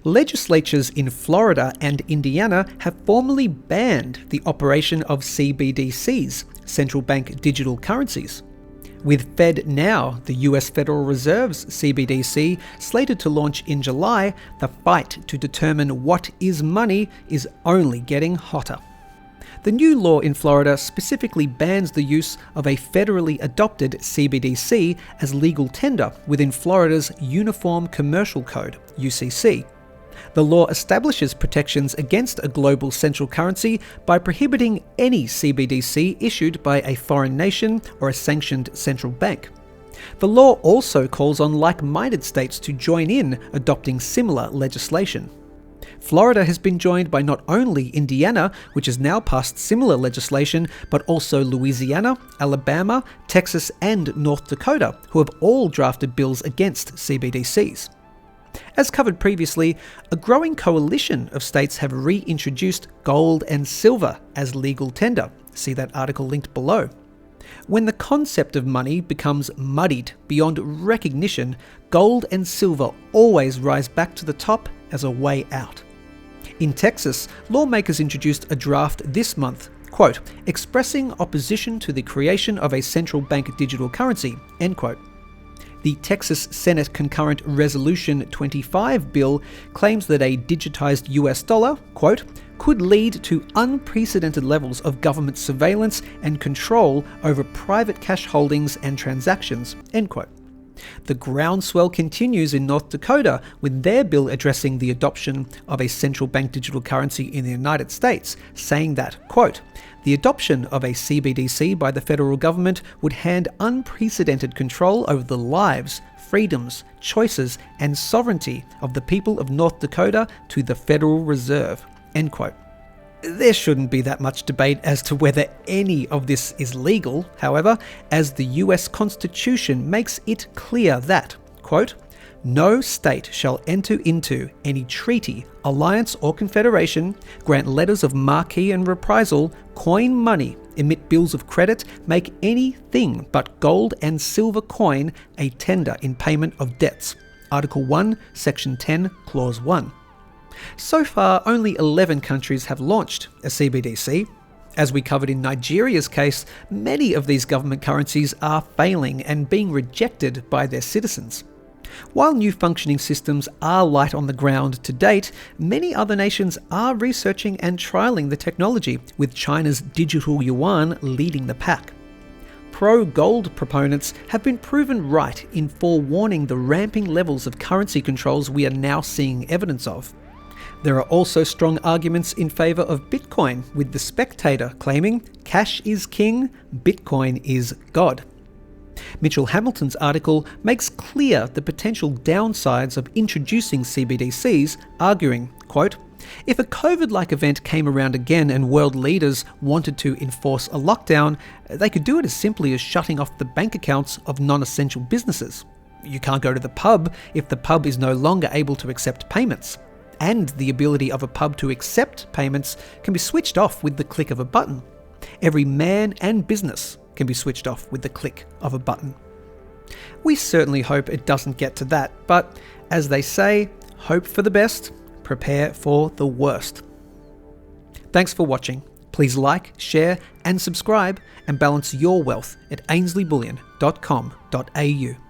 Legislatures in Florida and Indiana have formally banned the operation of CBDCs, central bank digital currencies. With FedNow, the US Federal Reserve's CBDC, slated to launch in July, the fight to determine what is money is only getting hotter. The new law in Florida specifically bans the use of a federally adopted CBDC as legal tender within Florida's Uniform Commercial Code, UCC. The law establishes protections against a global central currency by prohibiting any CBDC issued by a foreign nation or a sanctioned central bank. The law also calls on like-minded states to join in adopting similar legislation. Florida has been joined by not only Indiana, which has now passed similar legislation, but also Louisiana, Alabama, Texas, and North Dakota, who have all drafted bills against CBDCs. As covered previously, a growing coalition of states have reintroduced gold and silver as legal tender. See that article linked below. When the concept of money becomes muddied beyond recognition, gold and silver always rise back to the top as a way out. In Texas, lawmakers introduced a draft this month, quote, expressing opposition to the creation of a central bank digital currency, end quote. The Texas Senate Concurrent Resolution 25 bill claims that a digitized US dollar, quote, could lead to unprecedented levels of government surveillance and control over private cash holdings and transactions, end quote. The groundswell continues in North Dakota, with their bill addressing the adoption of a central bank digital currency in the United States, saying that, quote, the adoption of a CBDC by the federal government would hand unprecedented control over the lives, freedoms, choices, and sovereignty of the people of North Dakota to the Federal Reserve, end quote. There shouldn't be that much debate as to whether any of this is legal, however, as the US Constitution makes it clear that, quote, no state shall enter into any treaty, alliance, or confederation, grant letters of marque and reprisal, coin money, emit bills of credit, make anything but gold and silver coin a tender in payment of debts. Article 1, Section 10, Clause 1. So far, only 11 countries have launched a CBDC. As we covered in Nigeria's case, many of these government currencies are failing and being rejected by their citizens. While new functioning systems are light on the ground to date, many other nations are researching and trialling the technology, with China's digital yuan leading the pack. Pro-gold proponents have been proven right in forewarning the ramping levels of currency controls we are now seeing evidence of. There are also strong arguments in favour of Bitcoin, with The Spectator claiming cash is king, Bitcoin is God. Mitchell Hamilton's article makes clear the potential downsides of introducing CBDCs, arguing, quote, if a COVID-like event came around again and world leaders wanted to enforce a lockdown, they could do it as simply as shutting off the bank accounts of non-essential businesses. You can't go to the pub if the pub is no longer able to accept payments. And the ability of a pub to accept payments can be switched off with the click of a button. Every man and business can be switched off with the click of a button. We certainly hope it doesn't get to that, but as they say, hope for the best, prepare for the worst. Thanks for watching. Please like, share, and subscribe, and balance your wealth at ainsliebullion.com.au.